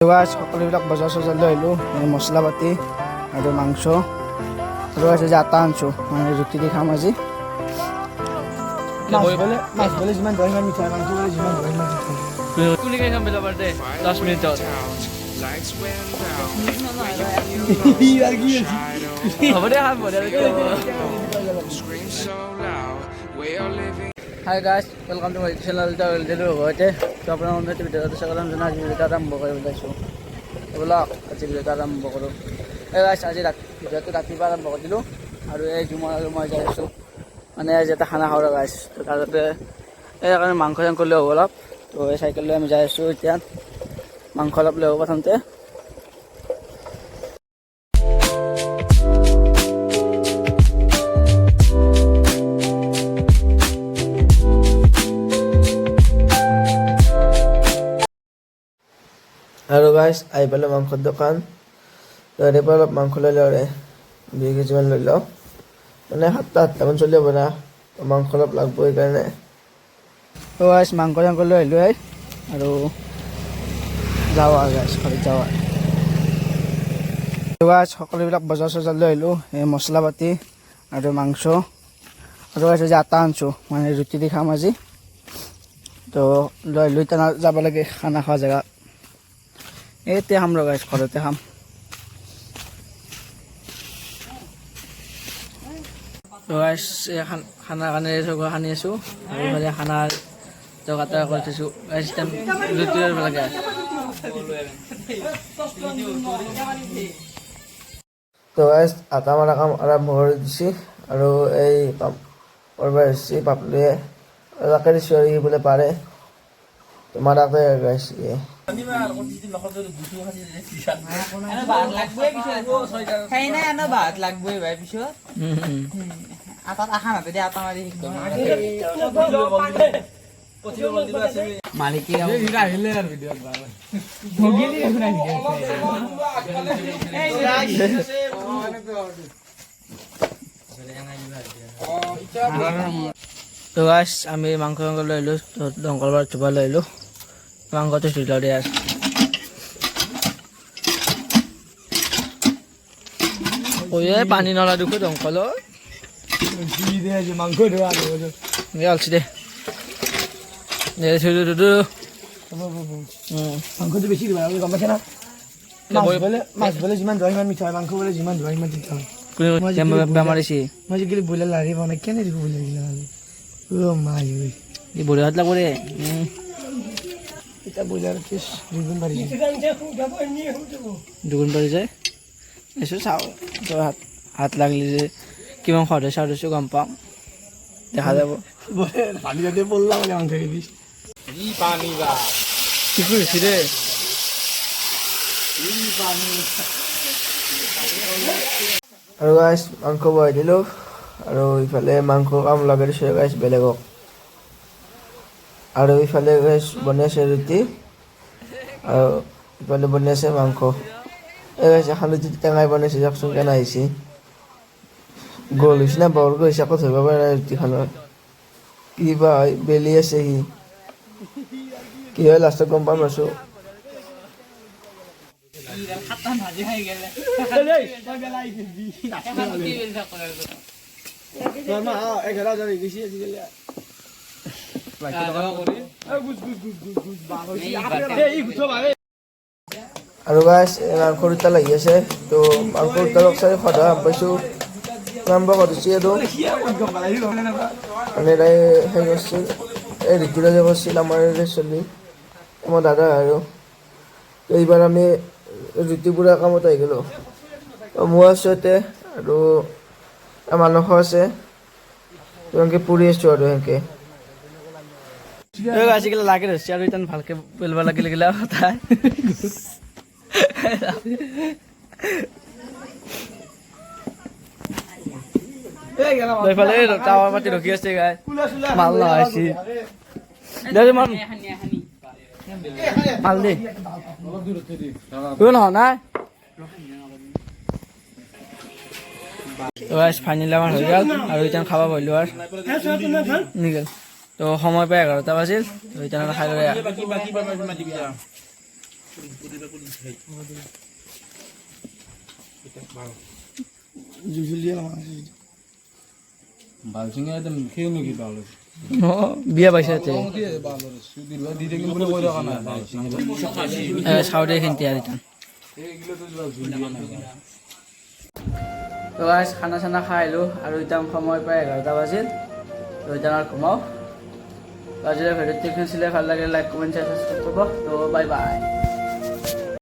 সকলোবিলাক বজাৰ চজাৰ লৈ আহিলোঁ মছলা পাতি আৰু মাংস আৰু আছে যে আটা আনিছোঁ মানে ৰুটি দি খাম আজি মাছ বলে যিমান ধৰে সিমান মিঠাই মাংস বলে যিমান ধৰে সিমান মিঠাই কুলিকে খাম বেলা বাৰতে 10 মিনিটত হ'ব দে খাম hi guys welcome to my channel দিলোঁ ঘৰতে তো আপোনাৰ উন্নতি ভিডিঅ'টো চাবলৈ জনা আজি ভিডিঅ'টো আৰম্ভ কৰিব ওলাইছোঁ ব'লক আজি ভিডিঅ'টো আৰম্ভ কৰোঁ এই গাইজ আজি ভিডিঅ'টো ৰাতিপুৱা আৰম্ভ কৰি দিলোঁ আৰু এই জুমৰ আৰু মই যাই আছোঁ মানে আজি এটা খানা খাওঁ গাইজ তো তাৰতে এই কাৰণে মাংস চাংস লৈ হ'ব অলপ তো এই চাইকেল লৈ আমি যাই আছোঁ এতিয়া মাংস অলপ লৈ হ'ব প্ৰথমতে আৰু গাইজ আহি পালে মাংসৰ দোকান তাৰে পৰা অলপ মাংস লৈ লওঁ 2 কেজিমান লৈ লওঁ মানে 7-8টামান চলি হ'ব না মাংস অলপ লাগব সেইকাৰণে তো গাইজ মাংস চাংস লৈ আহিলোঁ আৰু যাওঁ আৰু গাইজ ঘৰত যাওঁ আৰু গাইজ সকলোবিলাক বজাৰ চজাৰ লৈ আহিলোঁ এই মছলা পাতি আৰু মাংস আৰু গাইজ আজি আটা আনিছোঁ মানে ৰুটি দি খাম আজি তো লৈ আহিলোঁ এতিয়া যাব লাগে খানা খোৱা জেগা এতিয়া খাম গাইজ ঘৰতে খাম গাইজ খানাৰ কাৰণে চৌকা সানি আছোঁ আৰু ইফালে খানাৰ জগাটা কৰি থৈছোঁ গাইজ ৰুটি লাগে তো গাইজ আটা মাৰা কাম আৰম্ভ কৰি দিছে আৰু এই কৰিব আহিছে পাপলিয়ে তাকে দিছোঁ আৰু ই বোলে পাৰে তোমাৰ তাকে গাইজ তো গাইজ আমি মাংস লৈ আহিলোঁ দংকলবাৰ চুবা লৈ আহিলোঁ মাংসটো ধুই লওঁ দিয়া পানী নলা দুখো দংকলৰ মাংস আলছি দে মাংসটো বেছি দিব গম পাইছে না মাছ বলে যিমান ধৰে সিমান মিঠাই মাংস বলে যিমান ধৰে সিমান মিঠাই বেমাৰ হৈছে মই আজিকালি ব্ৰইলাৰ লাৰি বনাই কেনে দেখো ব্ৰইলাৰ গিলা মাই এই বঢ়িয়া হাত লাগব দে এটা ব্ৰইলাৰ পিছ দুগুণ পাৰি যায় এইটো চাওঁ তোৰ হাত লাগিলে যে কিমান সোৱাদ হয় চাওঁ গম পাম দেখা যাব পানী যাতে পল্লা মানে মাংস দিছ কি কৰিছি দে আৰু গাইজ মাংস বহাই দিলোঁ আৰু ইফালে মাংস কাম লগাই দিছোঁ গাইজ বেলেগক আৰু ইফালে গাইজ বনাই আছে ৰুটি আৰু ইফালে বনাই আছে মাংস এই গাইজ এখন ৰুটি টেঙাই বনাইছে চাওকচোন কেনে আহিছে গোল হৈছে না বৰ্গ হৈছে আকৌ ধৰিব পৰা নাই ৰুটিখনৰ কিবা হয় বেলি আছে সি কি হয় লাষ্টত গম পাম আছোঁ আৰু গাইজ মাংস দুটা লাগি আছে তো মাংস দুটা লগ চাই সদা পাইছোঁ আৰম্ভ কৰিছে আৰু মানে তাই সেই কৰিছিল এই ঋতুৰাজে কৰিছিল আমাৰ চলি আমাৰ দাদা আৰু এইবাৰ আমি ঋতুপুৰা কামত আহি গ'লোঁ মই আছোঁ ইয়াতে আৰু মানস আছে তেনেকৈ পুৰি আছোঁ আৰু সেনেকৈ আজিকালি লাগে ধৰিছে আৰু ইমান ভালকৈ পেলব লাগিলে গিলা কথা এইফালে টাৱাৰ পাতি ৰখি আছে গাই মাল নহৈছে মাল দেই নহয় নাই ফাইনেল আমাৰ হৈ গ'ল আৰু এতিয়া খাব পাৰিলোঁ আৰু নিগল তো সময় পাই 11টা বাজিল তো এতিয়া খাই লৈ বালসিংহে একদম খেয়ে নাকি ভালো বিয়া পাইছে তাতে দিতে কিন্তু বলে কই রাখা না সাউডে খেনতে আর এটা এইগুলো তো বালসিং তো গাইছ খানা চানা খাই আহিলোঁ আৰু এতিয়া সময় প্ৰায় 11টা বাজিল তো এতিয়া আৰু ঘুমাওঁ তো আজিৰ ভিডিঅ'টো এইখিনি আছিলে ভাল লাগিলে লাইক কমেণ্ট শ্বেয়াৰ ছাবস্ক্ৰাইব কৰিব তো বাই বাই